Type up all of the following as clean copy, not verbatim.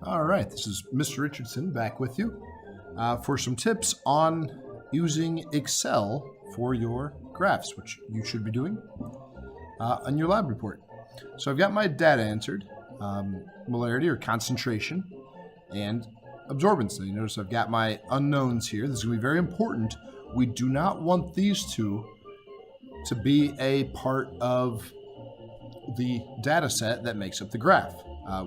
All right, this is Mr. Richardson back with you for some tips on using Excel for your graphs, which you should be doing on your lab report. So I've got my data entered, molarity or concentration, and absorbance. Now you notice I've got my unknowns here. This is going to be very important. We do not want these two to be a part of the data set that makes up the graph.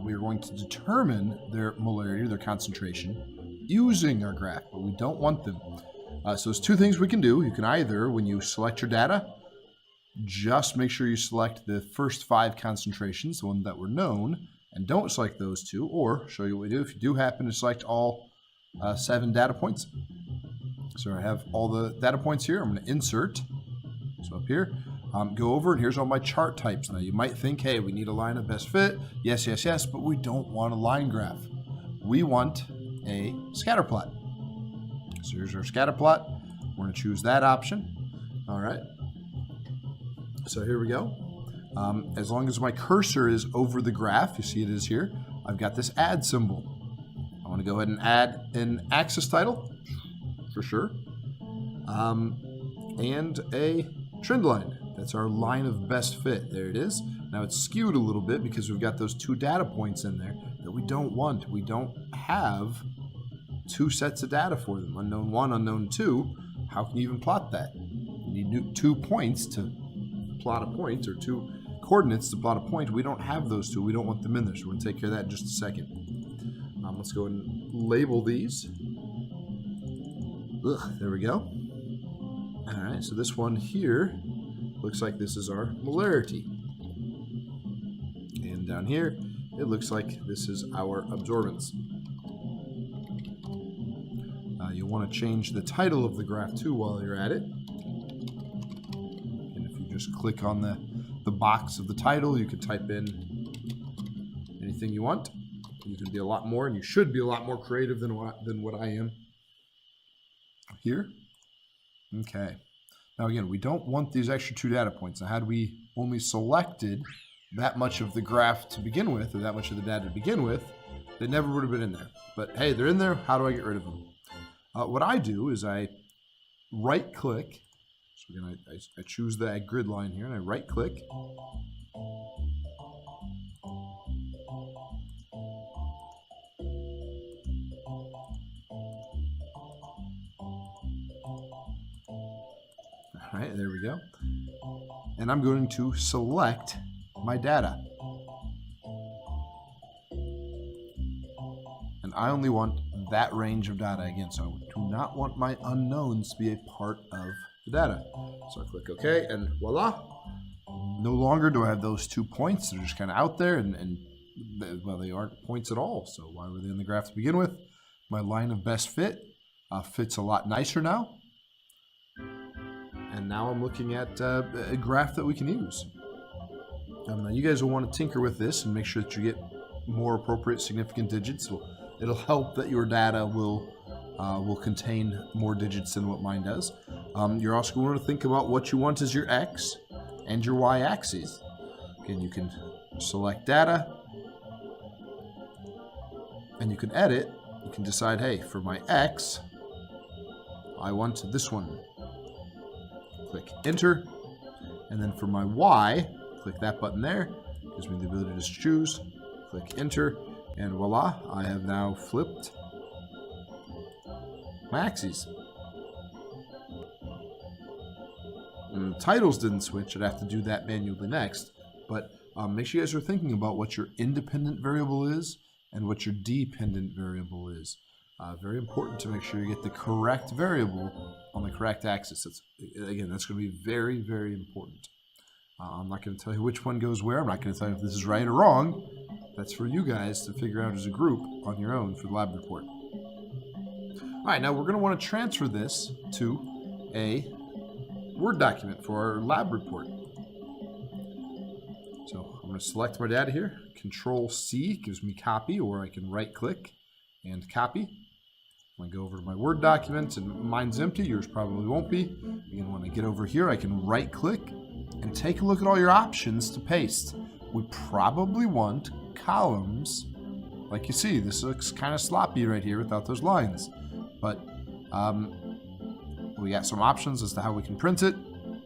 We are going to determine their molarity, their concentration, using our graph, but we don't want them. So there's two things we can do. You can either, when you select your data, just make sure you select the first 5 concentrations, the ones that were known, and don't select those two, or show you what we do if you do happen to select all 7 data points. So I have all the data points here. I'm going to insert. So up here, go over, and here's all my chart types. Now you might think, hey, we need a line of best fit. Yes, yes, yes, but we don't want a line graph. We want a scatter plot. So here's our scatter plot. We're going to choose that option. All right. So here we go. As long as my cursor is over the graph, you see it is here, I've got this add symbol. I want to go ahead and add an axis title, for sure, and a trend line. That's our line of best fit. There it is. Now it's skewed a little bit because we've got those 2 data points in there that we don't want. We don't have 2 sets of data for them. Unknown 1, unknown 2. How can you even plot that? You need 2 points to plot a point, or 2 coordinates to plot a point. We don't have those 2. We don't want them in there, so we're going to take care of that in just a second. Let's go ahead and label these. There we go. All right, so this one here looks like this is our molarity. And down here, it looks like this is our absorbance. You'll want to change the title of the graph too while you're at it. And if you just click on the box of the title, you can type in anything you want. You can be a lot more, and you should be a lot more creative than what I am here. Okay. Now again, we don't want these extra 2 data points. Now had we only selected that much of the graph to begin with, or that much of the data to begin with, they never would have been in there. But hey, they're in there. How do I get rid of them? What I do is I right click. So again, I choose the grid line here, and I right click. All right, there we go. And I'm going to select my data. And I only want that range of data again, so I do not want my unknowns to be a part of the data. So I click OK, and voila. No longer do I have those 2 points. They're just kind of out there, and well, they aren't points at all. So why were they in the graph to begin with? My line of best fit fits a lot nicer now. And now I'm looking at a graph that we can use. Now you guys will want to tinker with this and make sure that you get more appropriate significant digits. It'll help that your data will contain more digits than what mine does. You're also going to think about what you want as your X and your Y axes. Again, you can select data, and you can edit. You can decide, hey, for my X, I want this one. Click enter, and then for my Y, click that button there. Gives me the ability to just choose. Click enter, and voila, I have now flipped my axes. And the titles didn't switch. I'd have to do that manually next. But make sure you guys are thinking about what your independent variable is and what your dependent variable is. Very important to make sure you get the correct variable on the correct axis. That's going to be very, very important. I'm not going to tell you which one goes where. I'm not going to tell you if this is right or wrong. That's for you guys to figure out as a group on your own for the lab report. All right, now we're going to want to transfer this to a Word document for our lab report. So I'm going to select my data here. Control-C gives me copy, or I can right-click and copy. I'm going to go over to my Word document, and mine's empty. Yours probably won't be. Again, when I get over here, I can right-click and take a look at all your options to paste. We probably want columns like you see, this looks kind of sloppy right here without those lines. But we got some options as to how we can print it,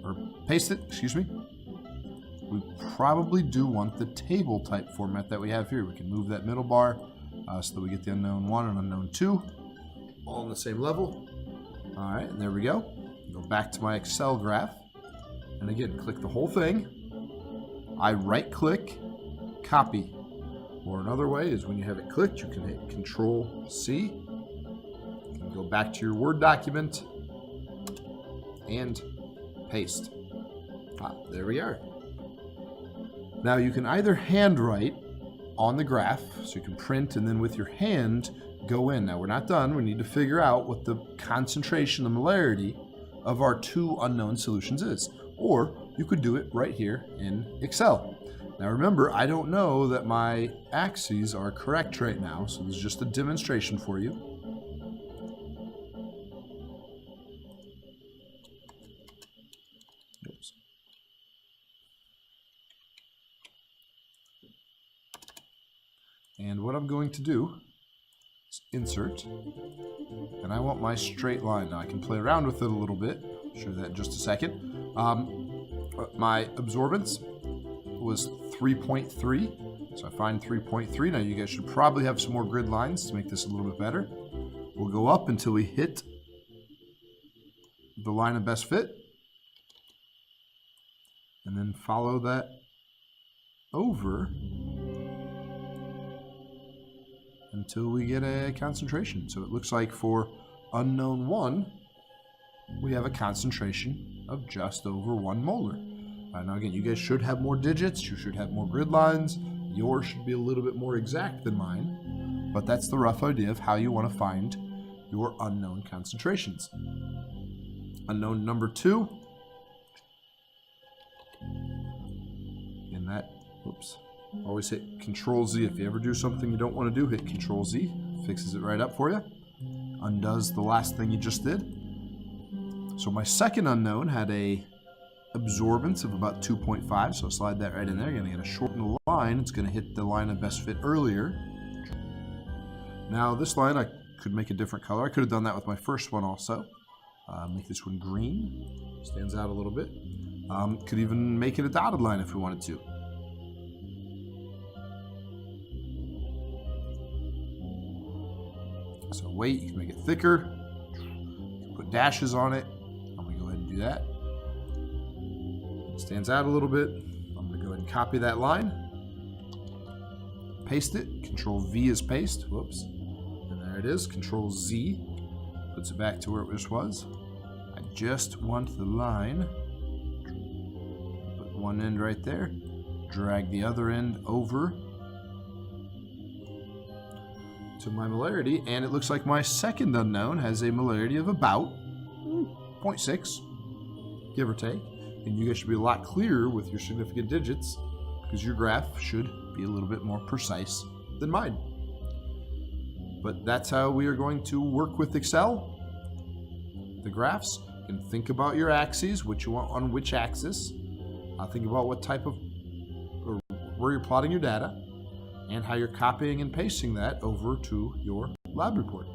or paste it, excuse me. We probably do want the table type format that we have here. We can move that middle bar so that we get the unknown 1 and unknown 2 all on the same level. All right, and there we go. Go back to my Excel graph. And again, click the whole thing. I right click, copy. Or another way is when you have it clicked, you can hit Control C. You can go back to your Word document and paste. There we are. Now you can either handwrite on the graph, so you can print and then with your hand go in. Now we're not done. We need to figure out what the concentration, the molarity of our two unknown solutions is. Or you could do it right here in Excel. Now remember, I don't know that my axes are correct right now, so this is just a demonstration for you. Oops. And what I'm going to do is insert, and I want my straight line. Now I can play around with it a little bit. I'll show you that in just a second. My absorbance was 3.3, so I find 3.3. Now you guys should probably have some more grid lines to make this a little bit better. We'll go up until we hit the line of best fit, and then follow that over until we get a concentration. So it looks like for unknown 1, we have a concentration of just over 1 molar. Now again, you guys should have more digits, you should have more grid lines, yours should be a little bit more exact than mine, but that's the rough idea of how you want to find your unknown concentrations. Unknown number 2, and that, oops, always hit Control Z. If you ever do something you don't want to do, hit Control Z, fixes it right up for you, undoes the last thing you just did. So my second unknown had a absorbance of about 2.5, so slide that right in there. You're going to shorten the line. It's going to hit the line of best fit earlier. Now this line, I could make a different color. I could have done that with my first one also. Make this one green. Stands out a little bit. Could even make it a dotted line if we wanted to. So weight, you can make it thicker. You can put dashes on it. I'm going to go ahead and do that. Stands out a little bit. I'm going to go ahead and copy that line. Paste it. Control V is paste. Whoops. And there it is. Control Z puts it back to where it just was. I just want the line. Put one end right there. Drag the other end over to my molarity, and it looks like my second unknown has a molarity of about 0.6, give or take. And you guys should be a lot clearer with your significant digits because your graph should be a little bit more precise than mine. But that's how we are going to work with Excel. The graphs, you can think about your axes, what you want on which axis. Think about what type of, or where you're plotting your data, and how you're copying and pasting that over to your lab report.